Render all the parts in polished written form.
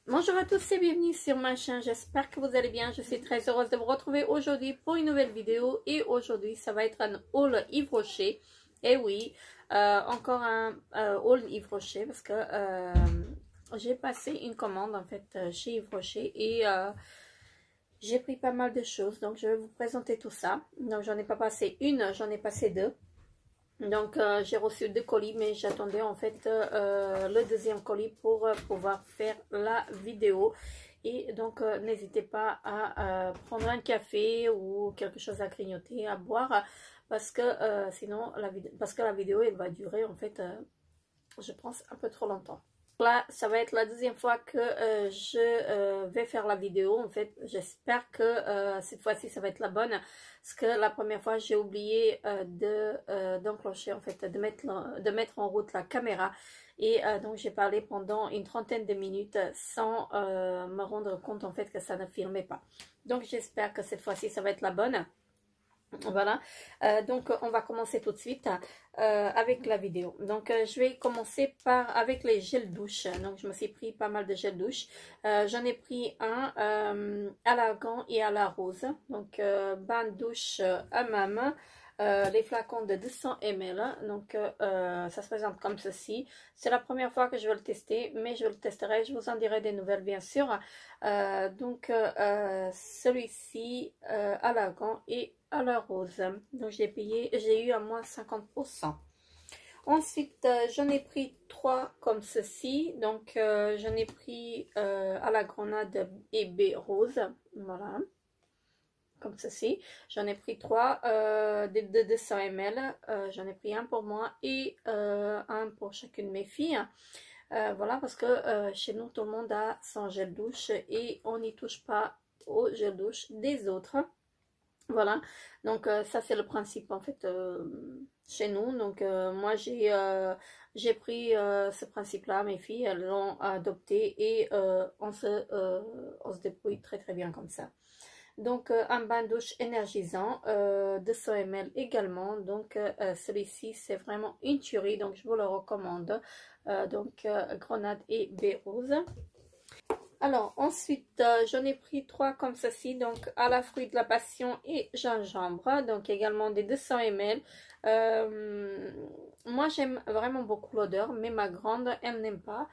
Bonjour à tous et bienvenue sur ma chaîne, j'espère que vous allez bien, je suis très heureuse de vous retrouver aujourd'hui pour une nouvelle vidéo et aujourd'hui ça va être un haul Yves Rocher, et oui, encore un haul Yves Rocher parce que j'ai passé une commande en fait chez Yves Rocher et j'ai pris pas mal de choses, donc je vais vous présenter tout ça. Donc j'en ai pas passé une, j'en ai passé deux. Donc j'ai reçu 2 colis, mais j'attendais en fait le deuxième colis pour pouvoir faire la vidéo. Et donc n'hésitez pas à prendre un café ou quelque chose à grignoter, à boire, parce que sinon la vidéo elle va durer en fait je pense un peu trop longtemps. Là, ça va être la deuxième fois que je vais faire la vidéo. En fait, j'espère que cette fois-ci, ça va être la bonne. Parce que la première fois, j'ai oublié d'enclencher, en fait, de mettre en route la caméra. Et donc, j'ai parlé pendant une trentaine de minutes sans me rendre compte, en fait, que ça ne filmait pas. Donc, j'espère que cette fois-ci, ça va être la bonne. Voilà, donc on va commencer tout de suite avec la vidéo. Donc je vais commencer avec les gels douche. Donc je me suis pris pas mal de gels douche. J'en ai pris un à l'argan et à la rose. Donc bain de douche hammam. Les flacons de 200 ml, donc ça se présente comme ceci. C'est la première fois que je vais le tester, mais je le testerai, je vous en dirai des nouvelles bien sûr. Donc celui-ci à l'argan et à la rose, donc j'ai eu à moins 50%. Ensuite j'en ai pris 3 comme ceci, donc j'en ai pris à la grenade et baie rose, voilà, comme ceci. J'en ai pris 3 de 200 ml, j'en ai pris un pour moi et un pour chacune de mes filles. Voilà, parce que chez nous tout le monde a son gel douche et on n'y touche pas au gel douche des autres. Voilà, donc ça c'est le principe en fait chez nous. Donc moi j'ai pris ce principe là, mes filles elles l'ont adopté et on se débrouille très très bien comme ça. Donc un bain de douche énergisant 200 ml également. Donc celui-ci c'est vraiment une tuerie, donc je vous le recommande. Donc grenade et baie rose. Alors ensuite j'en ai pris 3 comme ceci, donc à la fruit de la passion et gingembre, donc également des 200 ml. Moi j'aime vraiment beaucoup l'odeur, mais ma grande elle n'aime pas.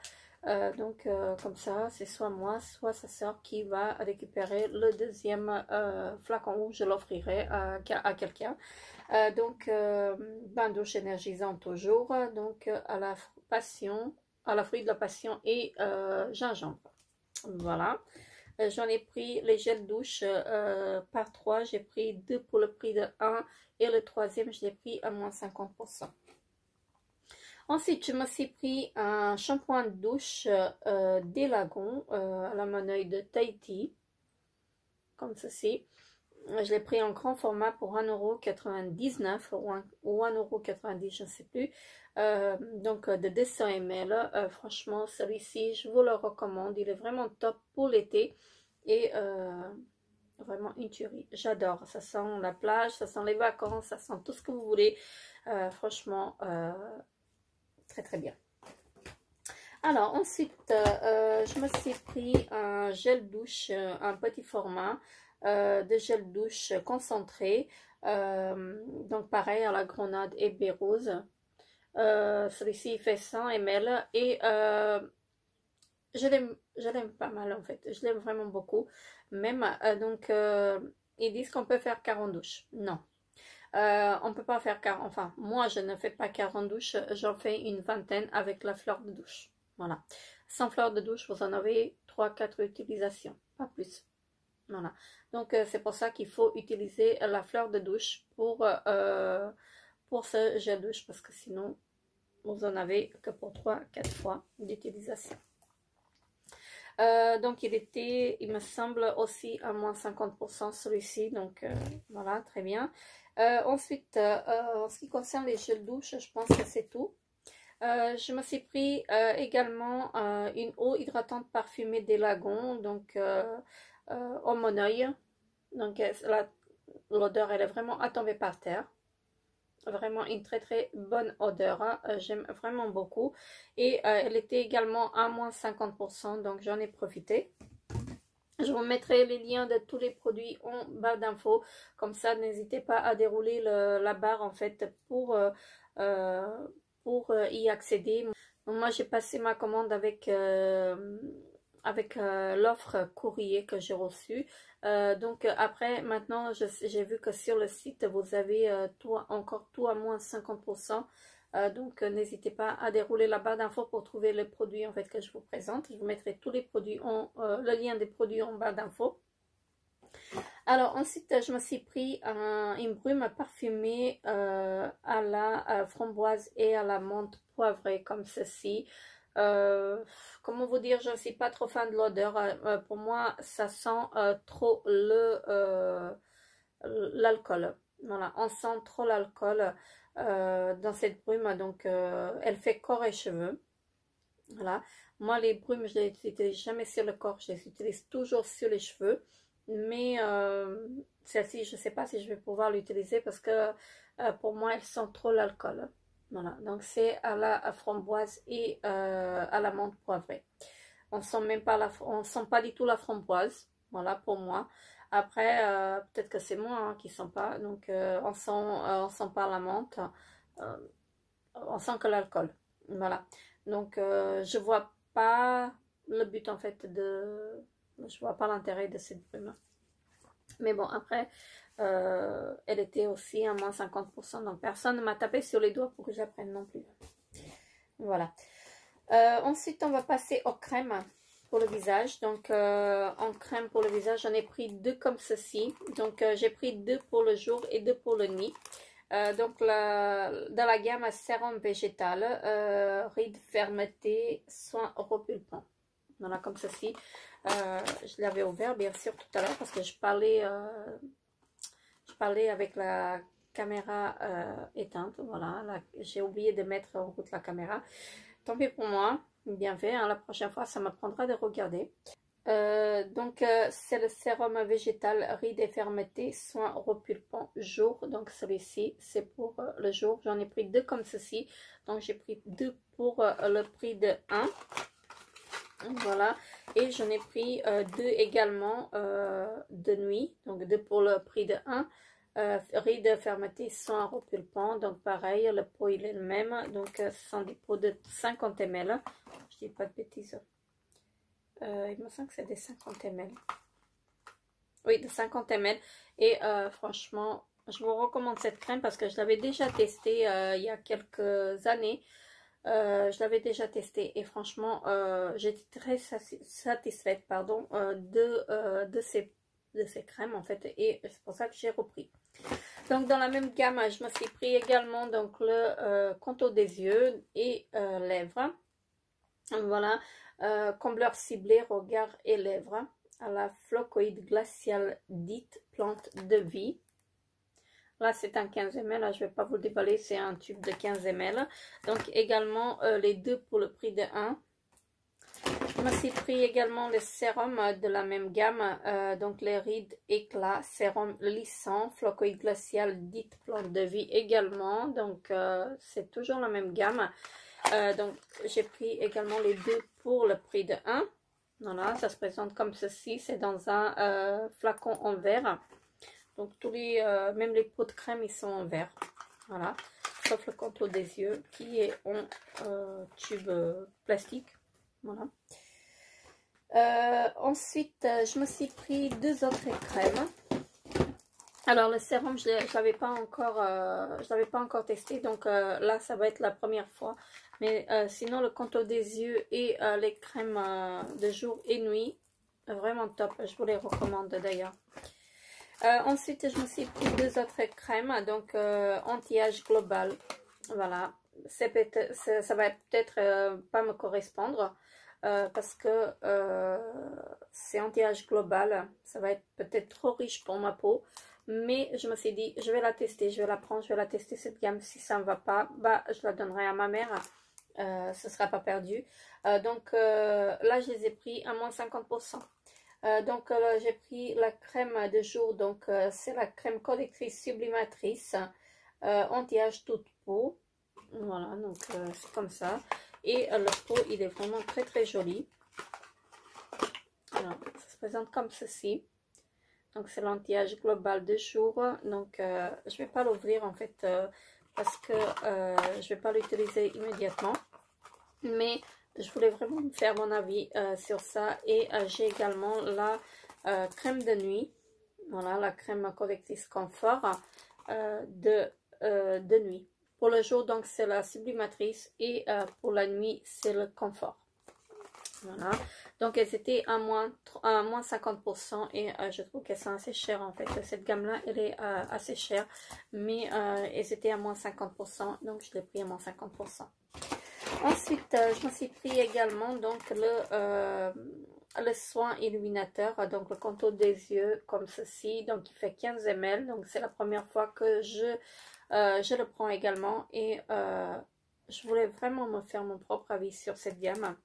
Donc comme ça c'est soit moi soit sa soeur qui va récupérer le deuxième flacon, où je l'offrirai à quelqu'un. Donc bain de douche énergisant toujours, donc à la passion, à la fruit de la passion et gingembre. Voilà, j'en ai pris les gels douche par 3, j'ai pris 2 pour le prix de 1 et le troisième je l'ai pris à moins 50%. Ensuite, je me suis pris un shampoing de douche des Lagons à la monnaie de Tahiti, comme ceci. Je l'ai pris en grand format pour 1,99 € ou 1,90 €, je ne sais plus. Donc de 200 ml. Franchement, celui-ci, je vous le recommande. Il est vraiment top pour l'été. Et vraiment une tuerie. J'adore. Ça sent la plage, ça sent les vacances, ça sent tout ce que vous voulez. Franchement, très très bien. Alors ensuite, je me suis pris un gel douche, un petit format de gel douche concentré. Donc pareil à la grenade et baie rose. Celui-ci fait 100 ml et je l'aime pas mal en fait. Je l'aime vraiment beaucoup. Même donc ils disent qu'on peut faire 40 douches. Non. On peut pas faire 40, enfin moi je ne fais pas 40 douches, j'en fais une vingtaine avec la fleur de douche. Voilà, sans fleur de douche vous en avez 3-4 utilisations, pas plus. Voilà, donc c'est pour ça qu'il faut utiliser la fleur de douche pour ce gel douche, parce que sinon vous en avez que pour 3-4 fois d'utilisation. Donc il me semble aussi à moins 50% celui-ci, donc voilà, très bien. Ensuite en ce qui concerne les gels douche, je pense que c'est tout. Je me suis pris également une eau hydratante parfumée des Lagons, donc au monoeil. Donc l'odeur elle est vraiment à tomber par terre. Vraiment une très très bonne odeur, hein. J'aime vraiment beaucoup. Et elle était également à moins 50%, donc j'en ai profité. Je vous mettrai les liens de tous les produits en barre d'infos. Comme ça, n'hésitez pas à dérouler la barre en fait y accéder. Donc, moi, j'ai passé ma commande avec l'offre courrier que j'ai reçue. Donc après, maintenant, j'ai vu que sur le site, vous avez encore tout à moins 50%. Donc n'hésitez pas à dérouler la barre d'infos pour trouver les produits en fait que je vous présente. Je vous mettrai tous les produits le lien des produits en barre d'infos. Alors ensuite, je me suis pris une brume parfumée à la framboise et à la menthe poivrée comme ceci. Comment vous dire, je ne suis pas trop fan de l'odeur. Pour moi, ça sent trop l'alcool. Voilà, on sent trop l'alcool dans cette brume. Donc, elle fait corps et cheveux. Voilà. Moi, les brumes, je ne les utilise jamais sur le corps. Je les utilise toujours sur les cheveux. Mais celle-ci, je ne sais pas si je vais pouvoir l'utiliser parce que pour moi, elle sent trop l'alcool. Voilà, donc c'est à la framboise et à la menthe poivrée. On sent même pas on sent pas du tout la framboise. Voilà pour moi. Après, peut-être que c'est moi hein, qui sent pas. Donc on sent pas la menthe. Euh, on sent que l'alcool. Voilà. Donc je vois pas le but en fait je vois pas l'intérêt de cette brume. Mais bon, après, elle était aussi à moins 50%. Donc, personne ne m'a tapé sur les doigts pour que je la prenne non plus. Voilà. Ensuite, on va passer aux crèmes pour le visage. Donc, en crème pour le visage, j'en ai pris deux comme ceci. Donc, j'ai pris deux pour le jour et deux pour le nuit. Donc, dans la gamme sérum végétal, rides, fermeté, soin repulpant. Voilà, comme ceci. Je l'avais ouvert, bien sûr, tout à l'heure parce que je parlais avec la caméra éteinte. Voilà, j'ai oublié de mettre en route la caméra. Tant pis pour moi, bien fait. Hein, la prochaine fois, ça m'apprendra de regarder. Donc, c'est le sérum végétal rides et fermeté, soin repulpant jour. Donc, celui-ci, c'est pour le jour. J'en ai pris deux comme ceci. Donc, j'ai pris deux pour le prix de 1. Voilà, et j'en ai pris deux également de nuit, donc deux pour le prix de 1. Rides fermeté sans repulpant, donc pareil, le pot il est le même, donc ce sont des pots de 50 ml. Je dis pas de bêtises, il me semble que c'est des 50 ml. Oui, de 50 ml, et franchement, je vous recommande cette crème parce que je l'avais déjà testée il y a quelques années. Je l'avais déjà testé et franchement j'étais très satisfaite pardon, de ces crèmes en fait, et c'est pour ça que j'ai repris. Donc dans la même gamme, je me suis pris également donc le contour des yeux et lèvres. Voilà, combleur ciblé regard et lèvres à la flocoïde glaciale dite plante de vie. Là, c'est un 15 ml. Là, je ne vais pas vous le déballer. C'est un tube de 15 ml. Donc, également, les deux pour le prix de 1. Je me suis pris également le sérum de la même gamme. Donc, les rides éclat, sérum lissant, flocoïde glacial, dite plante de vie également. Donc, c'est toujours la même gamme. Donc, j'ai pris également les deux pour le prix de 1. Voilà, ça se présente comme ceci. C'est dans un flacon en verre. Donc, même les pots de crème, ils sont en verre. Voilà. Sauf le contour des yeux qui est en tube plastique. Voilà. Ensuite, je me suis pris deux autres crèmes. Alors, le sérum, je ne l'avais pas encore testé. Donc, là, ça va être la première fois. Mais sinon, le contour des yeux et les crèmes de jour et nuit, vraiment top. Je vous les recommande d'ailleurs. Ensuite, je me suis pris deux autres crèmes, donc anti-âge global. Voilà, ça va peut-être pas me correspondre parce que c'est anti-âge global. Ça va être peut-être trop riche pour ma peau. Mais je me suis dit, je vais la tester, je vais la prendre, je vais la tester cette gamme. Si ça ne va pas, bah, je la donnerai à ma mère. Ce ne sera pas perdu. Donc là, je les ai pris à moins 50%. Donc j'ai pris la crème de jour, donc c'est la crème correctrice sublimatrice anti-âge toute peau. Voilà, donc c'est comme ça. Et le pot, il est vraiment très très joli. Alors, ça se présente comme ceci. Donc c'est l'anti-âge global de jour. Donc je vais pas l'ouvrir en fait parce que je vais pas l'utiliser immédiatement. Mais je voulais vraiment faire mon avis sur ça. Et j'ai également la crème de nuit. Voilà, la crème correctrice confort de nuit. Pour le jour, donc c'est la sublimatrice et pour la nuit, c'est le confort. Voilà, donc elles étaient à moins 50% et je trouve qu'elles sont assez chères en fait. Cette gamme-là, elle est assez chère, mais elles étaient à moins 50%, donc je l'ai pris à moins 50%. Ensuite, je me suis pris également donc le soin illuminateur, donc le contour des yeux comme ceci, donc il fait 15 ml, donc c'est la première fois que je le prends également et je voulais vraiment me faire mon propre avis sur cette gamme.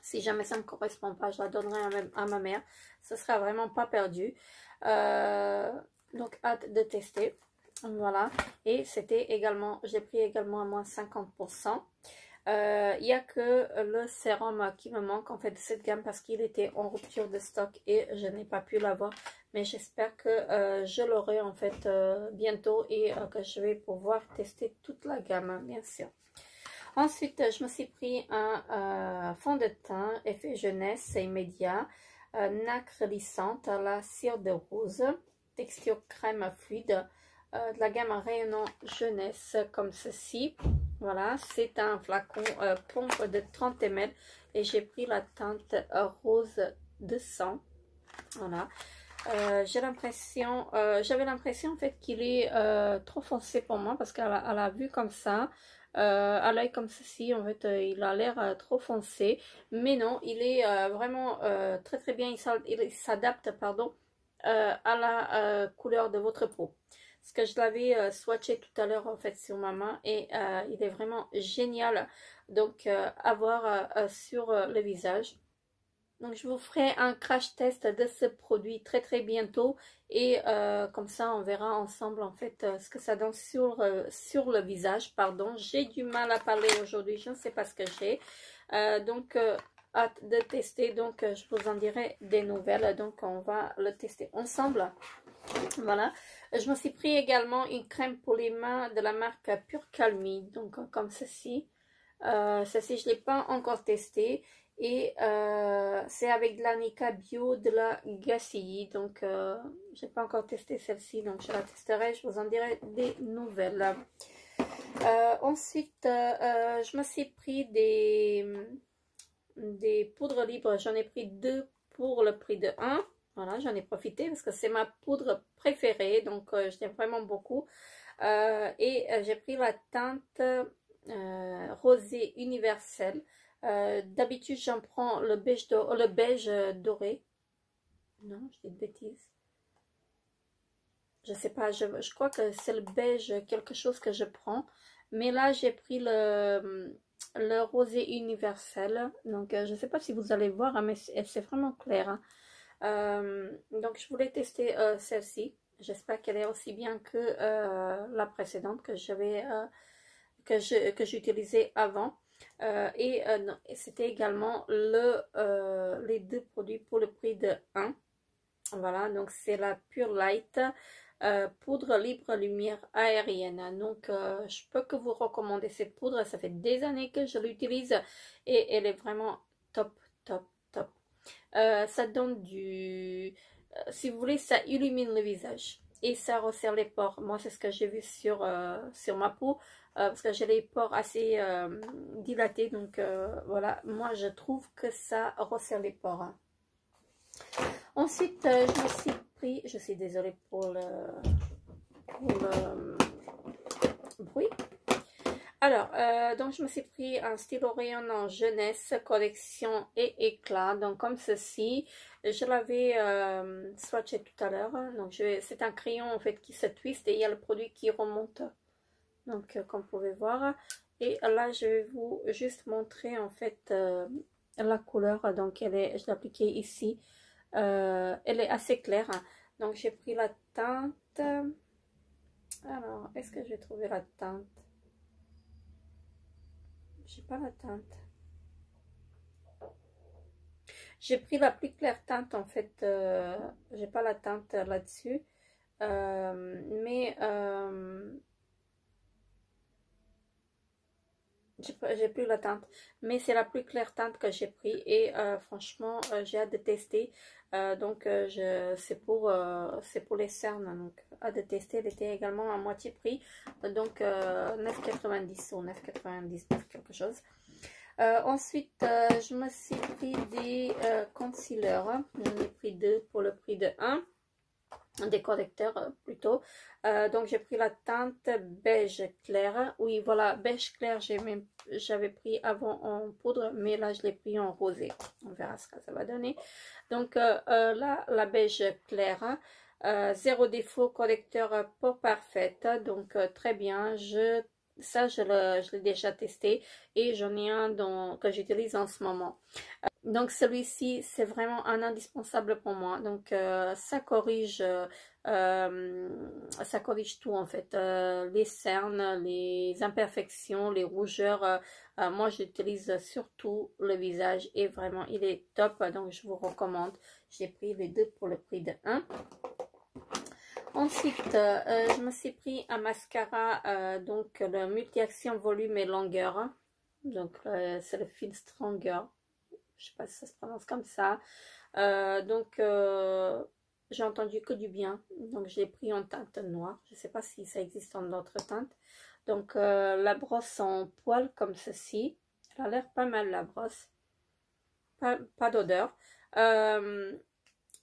Si jamais ça ne me correspond pas, je la donnerai à ma mère. Ce sera vraiment pas perdu. Donc, hâte de tester. Voilà. Et c'était également, j'ai pris également à moins 50%. Il n'y a que le sérum qui me manque en fait de cette gamme parce qu'il était en rupture de stock et je n'ai pas pu l'avoir. Mais j'espère que je l'aurai en fait bientôt et que je vais pouvoir tester toute la gamme, bien sûr. Ensuite, je me suis pris un fond de teint effet jeunesse immédiat, nacre lissante à la cire de rose, texture crème fluide, de la gamme rayonnant jeunesse comme ceci. Voilà, c'est un flacon pompe de 30 ml et j'ai pris la teinte rose de sang. Voilà. J'avais l'impression en fait qu'il est trop foncé pour moi parce qu'à la vue comme ça, à l'œil comme ceci, en fait, il a l'air trop foncé, mais non, il est vraiment très très bien, il s'adapte, pardon, à la couleur de votre peau. Parce que je l'avais swatché tout à l'heure en fait sur ma main et il est vraiment génial donc à voir sur le visage. Donc je vous ferai un crash test de ce produit très très bientôt et comme ça on verra ensemble en fait ce que ça donne sur le visage. Pardon, j'ai du mal à parler aujourd'hui, je ne sais pas ce que j'ai. Donc hâte de tester, donc je vous en dirai des nouvelles. Donc on va le tester ensemble. Voilà, je me suis pris également une crème pour les mains de la marque Pure Calmie, donc comme ceci. Ceci je ne l'ai pas encore testé. Et c'est avec de la Nika Bio de la Gacilly. Donc, je n'ai pas encore testé celle-ci. Donc, je la testerai. Je vous en dirai des nouvelles. Ensuite, je me suis pris des poudres libres. J'en ai pris 2 pour le prix de 1. Voilà, j'en ai profité parce que c'est ma poudre préférée. Donc, je l'aime vraiment beaucoup. Et j'ai pris la teinte rosée universelle. D'habitude, j'en prends le beige doré. Non, je dis de bêtises. Je sais pas, je crois que c'est le beige quelque chose que je prends. Mais là, j'ai pris le rosé universel. Donc, je sais pas si vous allez voir, hein, mais c'est vraiment clair. Hein. Donc, je voulais tester celle-ci. J'espère qu'elle est aussi bien que la précédente que j'utilisais avant. Et c'était également les 2 produits pour le prix de 1. Voilà, donc c'est la Pure Light poudre libre lumière aérienne. Donc je peux que vous recommander cette poudre. Ça fait des années que je l'utilise et elle est vraiment top, top, top. Ça donne si vous voulez, ça illumine le visage et ça resserre les pores. Moi, c'est ce que j'ai vu sur ma peau. Parce que j'ai les pores assez dilatés, donc voilà, moi je trouve que ça resserre les pores. Hein. Ensuite, je me suis pris, je suis désolée pour le bruit. Alors, donc je me suis pris un stylo rayonnant jeunesse, collection et éclat, donc comme ceci. Je l'avais swatché tout à l'heure, donc c'est un crayon en fait qui se twiste et il y a le produit qui remonte. Donc, comme vous pouvez voir. Et là, je vais vous juste montrer en fait la couleur. Donc, je l'ai appliquée ici. Elle est assez claire. Donc, j'ai pris la teinte Alors, est-ce que je vais trouver la teinte? J'ai pas la teinte. J'ai pris la plus claire teinte en fait. J'ai pas la teinte là-dessus. Mais j'ai plus la teinte, mais c'est la plus claire teinte que j'ai pris et franchement j'ai hâte de tester. C'est pour les cernes, donc hâte de tester. Elle était également à moitié prix, donc 9,90 ou 9,99 quelque chose. Ensuite je me suis pris des concealers. J'en ai pris deux pour le prix de 1, des correcteurs plutôt. Donc j'ai pris la teinte beige clair. Oui, voilà, beige clair, j'avais pris avant en poudre, mais là je l'ai pris en rosé. On verra ce que ça va donner. Donc là, la beige claire, zéro défaut, correcteur peau parfaite. Donc très bien. Ça je l'ai déjà testé et j'en ai un que j'utilise en ce moment. Donc celui-ci c'est vraiment un indispensable pour moi. Donc ça corrige tout en fait, les cernes, les imperfections, les rougeurs. Moi j'utilise surtout le visage et vraiment il est top, donc je vous recommande. J'ai pris les deux pour le prix de 1. Ensuite je me suis pris un mascara, donc le multi-action volume et longueur. Donc c'est le Feel Stronger. Je sais pas si ça se prononce comme ça. J'ai entendu que du bien. Donc j'ai pris en teinte noire. Je sais pas si ça existe en d'autres teintes. Donc la brosse en poil comme ceci. Elle a l'air pas mal la brosse. Pas d'odeur.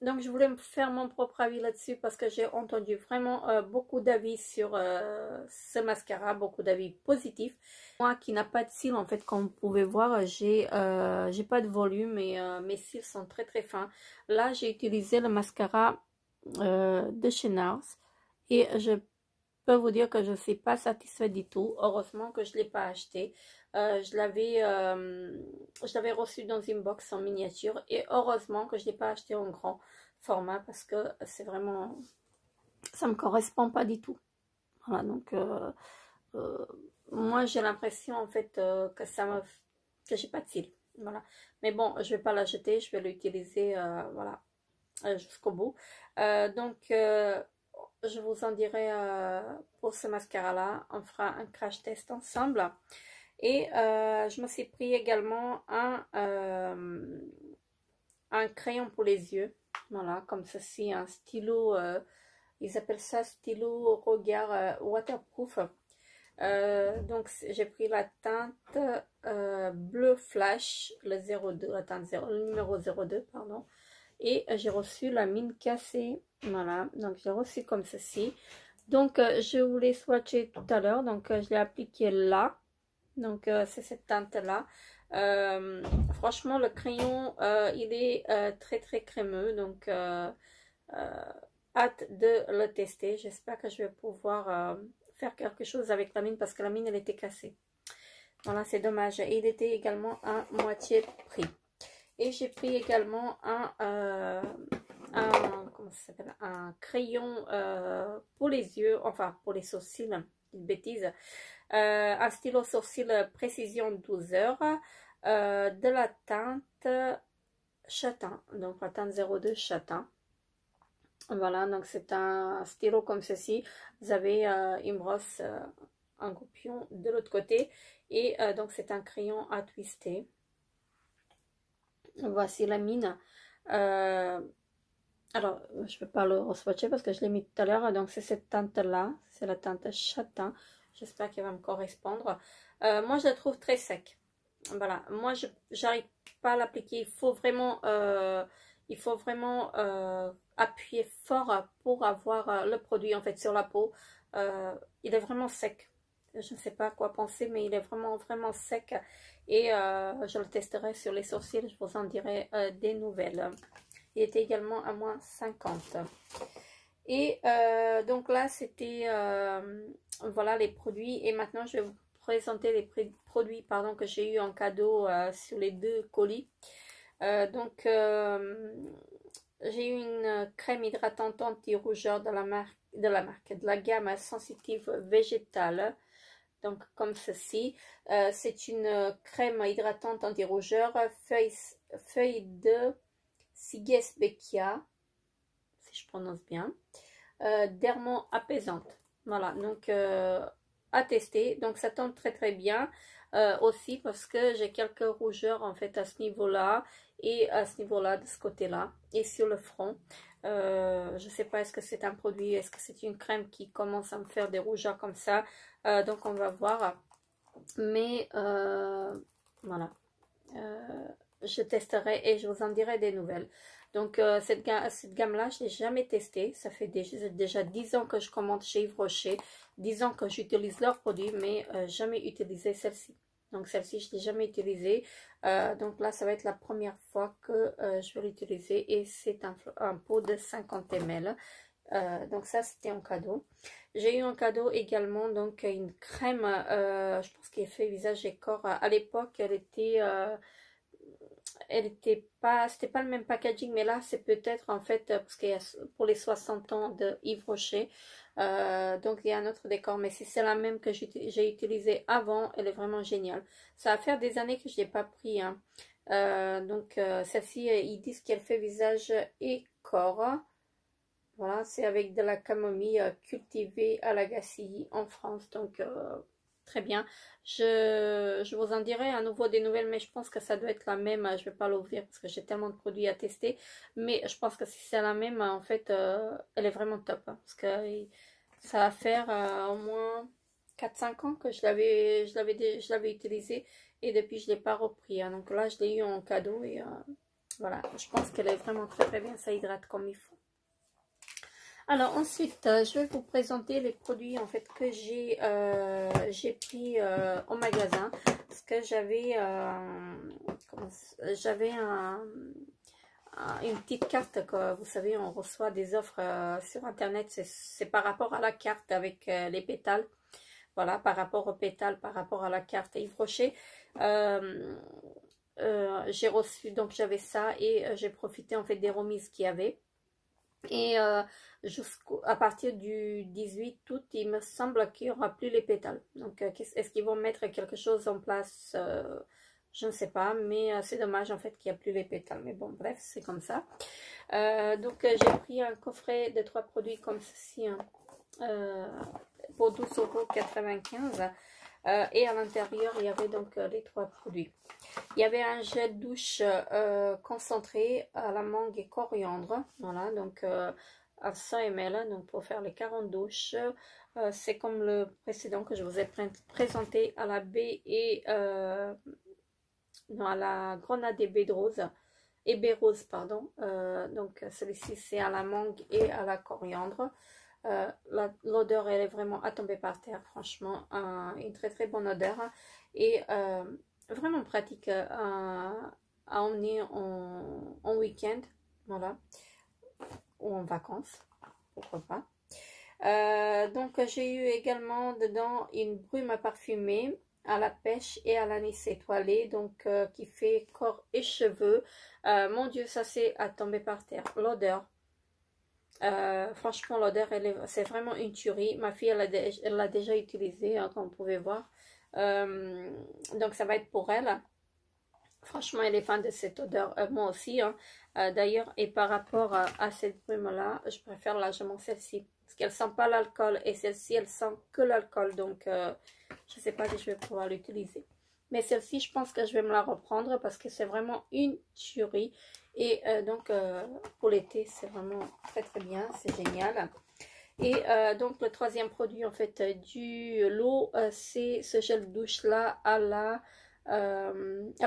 Donc je voulais me faire mon propre avis là-dessus parce que j'ai entendu vraiment beaucoup d'avis sur ce mascara, beaucoup d'avis positifs. Moi qui n'a pas de cils en fait, comme vous pouvez voir, j'ai pas de volume et mes cils sont très très fins. Là j'ai utilisé le mascara de chez NARS et je peux vous dire que je ne suis pas satisfaite du tout. Heureusement que je ne l'ai pas acheté. Je l'avais reçu dans une box en miniature et heureusement que je ne l'ai pas acheté en grand format parce que c'est vraiment, ça me correspond pas du tout. Voilà, donc moi j'ai l'impression en fait que j'ai pas de cils. Voilà, mais bon, je vais pas l'acheter, je vais l'utiliser voilà jusqu'au bout. Je vous en dirai pour ce mascara là, on fera un crash test ensemble. Et je me suis pris également un crayon pour les yeux, voilà, comme ceci, un stylo, ils appellent ça stylo regard waterproof. Donc j'ai pris la teinte bleu flash, le 02, la teinte 0, le numéro 02, pardon. Et j'ai reçu la mine cassée, voilà, donc j'ai reçu comme ceci. Donc je voulais swatcher tout à l'heure, donc je l'ai appliqué là. Donc c'est cette teinte là. Franchement le crayon il est très très crémeux, donc hâte de le tester. J'espère que je vais pouvoir faire quelque chose avec la mine parce que la mine elle était cassée. Voilà, c'est dommage. Et il était également à moitié prix. Et j'ai pris également comment ça s'appelle, un crayon pour les yeux, enfin pour les sourcils, une bêtise. Un stylo sourcil précision 12 heures, de la teinte châtain, donc la teinte 02 châtain. Voilà, donc c'est un stylo comme ceci. Vous avez une brosse, un groupion de l'autre côté, et donc c'est un crayon à twister. Voici la mine. Alors, je ne vais pas le swatcher parce que je l'ai mis tout à l'heure. Donc, c'est cette teinte-là. C'est la teinte châtain. J'espère qu'elle va me correspondre. Moi, je la trouve très sec. Voilà. Moi, je n'arrive pas à l'appliquer. Il faut vraiment appuyer fort pour avoir le produit, en fait, sur la peau. Il est vraiment sec. Je ne sais pas quoi penser, mais il est vraiment, vraiment sec. Et je le testerai sur les sourcils. Je vous en dirai des nouvelles. Il était également à moins 50. Et donc là, c'était voilà les produits. Et maintenant, je vais vous présenter les produits que j'ai eu en cadeau sur les deux colis. J'ai eu une crème hydratante anti-rougeur de la gamme sensitive végétale. Donc comme ceci, c'est une crème hydratante anti-rougeur feuille de Sigesbeckia, si je prononce bien, dermo apaisante. Voilà, donc à tester. Donc ça tombe très très bien aussi parce que j'ai quelques rougeurs en fait à ce niveau-là et à ce niveau-là, de ce côté-là et sur le front. Je sais pas, est-ce que c'est un produit, est-ce que c'est une crème qui commence à me faire des rougeurs comme ça. Donc on va voir. Mais voilà. Je testerai et je vous en dirai des nouvelles. Donc cette gamme-là, je n'ai jamais testée. Ça fait déjà 10 ans que je commande chez Yves Rocher. 10 ans que j'utilise leurs produits, mais jamais utilisé celle-ci. Donc celle-ci, je ne l'ai jamais utilisée. Donc là, ça va être la première fois que je vais l'utiliser. Et c'est un pot de 50 ml. Donc ça, c'était un cadeau. J'ai eu un cadeau également, donc une crème, je pense qu'elle fait visage et corps. À l'époque, c'était pas le même packaging, mais là c'est peut-être en fait parce qu'il y a pour les 60 ans de Yves Rocher, donc il y a un autre décor, mais si c'est la même que j'ai utilisée avant, elle est vraiment géniale. Ça va faire des années que je n'ai pas pris, hein. Celle-ci, ils disent qu'elle fait visage et corps. Voilà, c'est avec de la camomille cultivée à l'Agassiz en France, donc très bien. Je vous en dirai à nouveau des nouvelles, mais je pense que ça doit être la même. Je ne vais pas l'ouvrir parce que j'ai tellement de produits à tester. Mais je pense que si c'est la même, en fait, elle est vraiment top, hein, parce que ça va faire au moins 4-5 ans que je l'avais utilisée. Et depuis, je ne l'ai pas repris, hein. Donc là, je l'ai eu en cadeau. Et voilà, je pense qu'elle est vraiment très très bien. Ça hydrate comme il faut. Alors ensuite, je vais vous présenter les produits en fait que j'ai pris au magasin parce que j'avais une petite carte que vous savez, on reçoit des offres sur internet. C'est par rapport à la carte avec les pétales. Voilà, par rapport aux pétales, par rapport à la carte Yves Rocher. J'ai reçu, donc j'avais ça et j'ai profité en fait des remises qu'il y avait. Et à partir du 18 août, il me semble qu'il n'y aura plus les pétales. Donc, est-ce qu'ils vont mettre quelque chose en place? Je ne sais pas, mais c'est dommage en fait qu'il n'y a plus les pétales. Mais bon, bref, c'est comme ça. J'ai pris un coffret de 3 produits comme ceci, hein, pour 12,95 €. Et à l'intérieur, il y avait donc les 3 produits. Il y avait un gel douche concentré à la mangue et coriandre. Voilà, donc à 100 ml, donc pour faire les 40 douches. C'est comme le précédent que je vous ai présenté à la baie et non, à la grenade et baie de rose. Et baie rose, pardon. Donc celui-ci, c'est à la mangue et à la coriandre. L'odeur, elle est vraiment à tomber par terre, franchement. Une très très bonne odeur. Et vraiment pratique à emmener en week-end, voilà, ou en vacances, pourquoi pas. Donc j'ai eu également dedans une brume à parfumer à la pêche et à l'anis étoilé, donc qui fait corps et cheveux. Mon Dieu, ça c'est à tomber par terre. L'odeur, franchement, l'odeur, c'est vraiment une tuerie. Ma fille, elle l'a déjà utilisée, hein, comme vous pouvez voir. Donc ça va être pour elle. Franchement, elle est fan de cette odeur, moi aussi, hein. D'ailleurs, et par rapport à cette brume là, je préfère largement celle-ci parce qu'elle sent pas l'alcool et celle-ci elle sent que l'alcool, donc je sais pas si je vais pouvoir l'utiliser, mais celle-ci je pense que je vais me la reprendre parce que c'est vraiment une tuerie. Et pour l'été c'est vraiment très très bien, c'est génial. Et donc le troisième produit en fait du lot, c'est ce gel douche là à la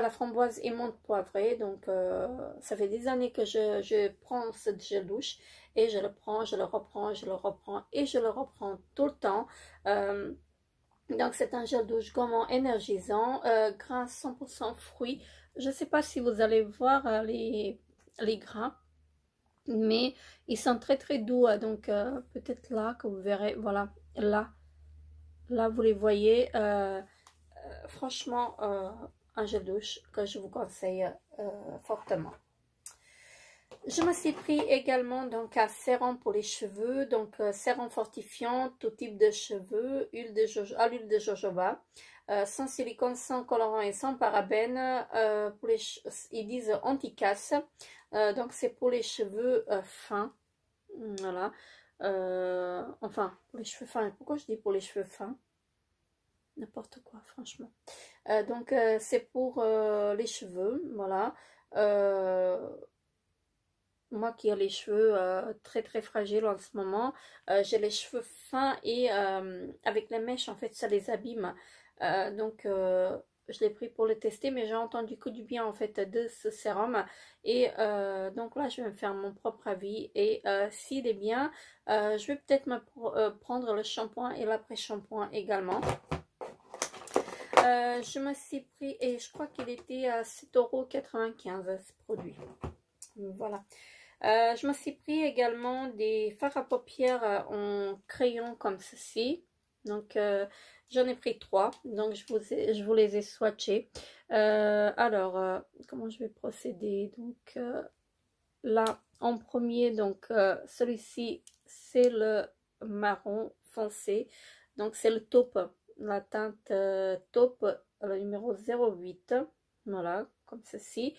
framboise et menthe poivrée. Donc ça fait des années que je prends ce gel douche et je le prends, je le reprends, je le reprends et je le reprends tout le temps. Donc c'est un gel douche gourmand énergisant, grain 100% fruits. Je ne sais pas si vous allez voir les grains, mais ils sont très très doux, donc peut-être là que vous verrez, voilà, là vous les voyez. Franchement un gel douche que je vous conseille fortement. Je me suis pris également donc un sérum pour les cheveux, donc sérum fortifiant, tout type de cheveux, à l'huile de jojoba, sans silicone, sans colorant et sans parabènes, pour les ils disent anti-casse, donc c'est pour les cheveux fins, voilà, enfin pour les cheveux fins, pourquoi je dis pour les cheveux fins? N'importe quoi franchement. Donc c'est pour les cheveux, voilà. Moi qui ai les cheveux très fragiles en ce moment, j'ai les cheveux fins et avec les mèches en fait ça les abîme. Donc je l'ai pris pour le tester, mais j'ai entendu que du bien en fait de ce sérum. Et donc là je vais me faire mon propre avis. Et s'il est bien, je vais peut-être me prendre le shampoing et l'après-shampoing également. Je me suis pris, et je crois qu'il était à 7,95 € ce produit. Voilà. Je me suis pris également des fards à paupières en crayon comme ceci. Donc j'en ai pris 3. Donc je vous les ai swatchés. Alors comment je vais procéder? Donc là en premier, donc celui-ci c'est le marron foncé. Donc c'est le taupe, la teinte taupe, le numéro 08. Voilà, comme ceci.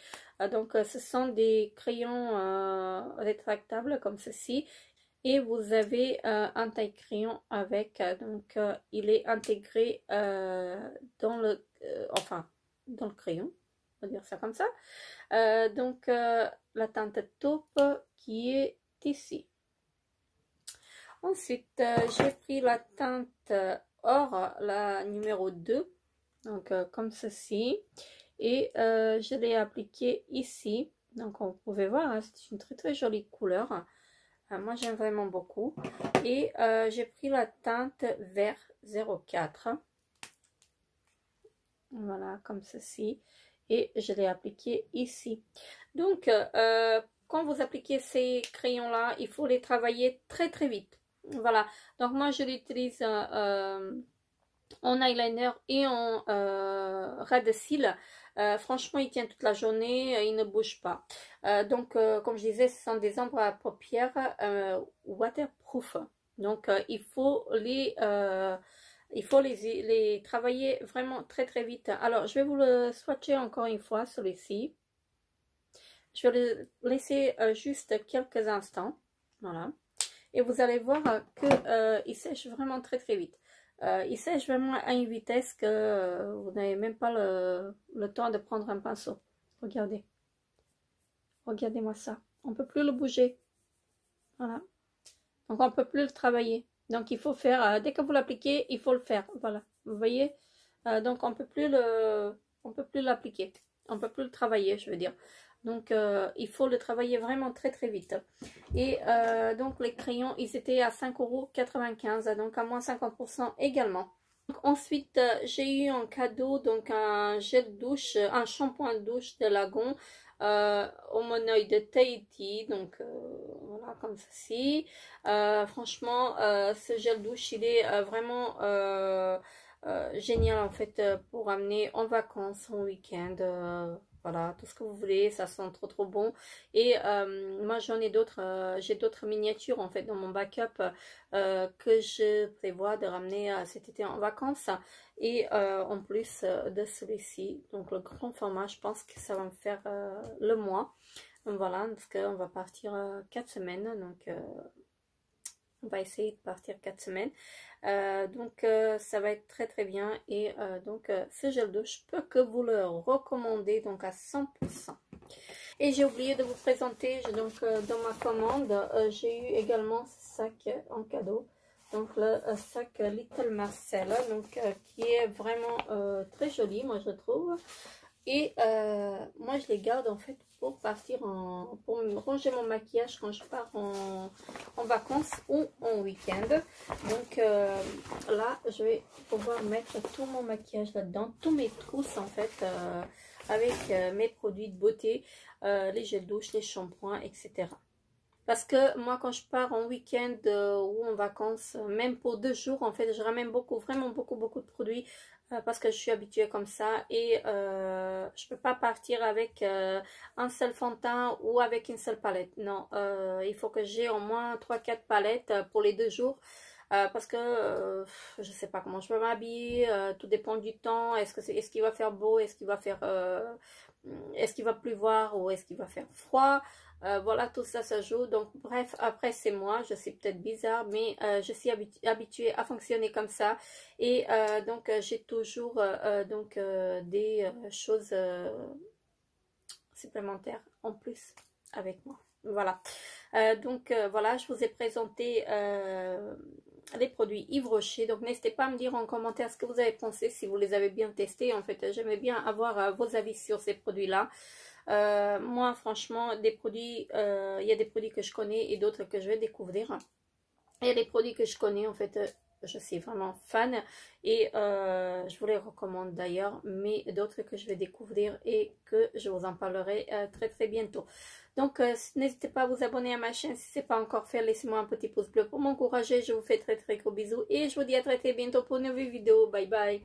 Donc ce sont des crayons rétractables comme ceci. Et vous avez un taille-crayon avec, donc il est intégré dans le, enfin, dans le crayon, on va dire ça comme ça. Donc la teinte taupe qui est ici. Ensuite, j'ai pris la teinte or, la numéro 2, donc comme ceci. Et je l'ai appliqué ici. Donc on pouvait voir, hein, c'est une très jolie couleur. Moi j'aime vraiment beaucoup. Et j'ai pris la teinte vert 04. Voilà, comme ceci. Et je l'ai appliqué ici. Donc quand vous appliquez ces crayons là, il faut les travailler très vite. Voilà, donc moi je l'utilise en eyeliner et en ras de cils. Franchement il tient toute la journée, il ne bouge pas. Donc comme je disais, ce sont des ombres à paupières waterproof. Donc il faut les travailler vraiment très vite. Alors je vais vous le swatcher encore une fois, celui-ci. Je vais le laisser juste quelques instants. Voilà. Et vous allez voir qu'il sèche vraiment très vite. Il sèche vraiment à une vitesse que vous n'avez même pas le temps de prendre un pinceau. Regardez. Regardez-moi ça. On ne peut plus le bouger. Voilà. Donc on ne peut plus le travailler. Donc il faut faire, dès que vous l'appliquez, il faut le faire. Voilà. Vous voyez. Donc on ne peut plus l'appliquer. On ne peut plus le travailler, je veux dire. Donc il faut le travailler vraiment très vite. Et donc les crayons, ils étaient à 5,95 €, donc à moins 50% également. Donc, ensuite j'ai eu en cadeau donc un gel douche, un shampoing douche de Lagon au monoï de Tahiti. Donc voilà, comme ceci. Franchement ce gel douche il est vraiment génial en fait pour amener en vacances, en week-end. Voilà, tout ce que vous voulez, ça sent trop bon. Et moi j'en ai d'autres, j'ai d'autres miniatures en fait dans mon backup que je prévois de ramener cet été en vacances. Et en plus de celui-ci, donc le grand format, je pense que ça va me faire le mois. Voilà, parce qu'on va partir 4 semaines, donc on va essayer de partir 4 semaines. Donc ça va être très bien. Et donc ce gel douche, je peux que vous le recommander donc à 100%. Et j'ai oublié de vous présenter, donc dans ma commande, j'ai eu également ce sac en cadeau. Donc le sac Little Marcel, donc qui est vraiment très joli, moi je trouve. Et moi je les garde en fait pour partir pour ranger mon maquillage quand je pars en vacances ou en week-end. Donc là je vais pouvoir mettre tout mon maquillage là-dedans, tous mes trousses en fait, avec mes produits de beauté, les gels douche, les shampoings, etc. Parce que moi quand je pars en week-end ou en vacances, même pour 2 jours en fait, je ramène vraiment beaucoup de produits parce que je suis habituée comme ça et je peux pas partir avec un seul fond de teint ou avec une seule palette. Non, il faut que j'ai au moins 3-4 palettes pour les 2 jours. Parce que je sais pas comment je peux m'habiller, tout dépend du temps. Est-ce qu'il va faire beau, est-ce qu'il va faire est-ce qu'il va pleuvoir ou est-ce qu'il va faire froid. Voilà, tout ça, ça joue. Donc, bref, après, c'est moi. Je suis peut-être bizarre, mais je suis habituée à fonctionner comme ça. Et donc, j'ai toujours des choses supplémentaires en plus avec moi. Voilà. Voilà, je vous ai présenté les produits Yves Rocher. Donc, n'hésitez pas à me dire en commentaire ce que vous avez pensé, si vous les avez bien testés. En fait, j'aimais bien avoir vos avis sur ces produits-là. Moi, franchement, il y a des produits que je connais et d'autres que je vais découvrir. Et les produits que je connais, en fait, je suis vraiment fan et je vous les recommande d'ailleurs, mais d'autres que je vais découvrir et que je vous en parlerai très très bientôt. Donc, n'hésitez pas à vous abonner à ma chaîne si ce n'est pas encore fait. Laissez-moi un petit pouce bleu pour m'encourager. Je vous fais très très gros bisous et je vous dis à très très bientôt pour une nouvelle vidéo. Bye bye.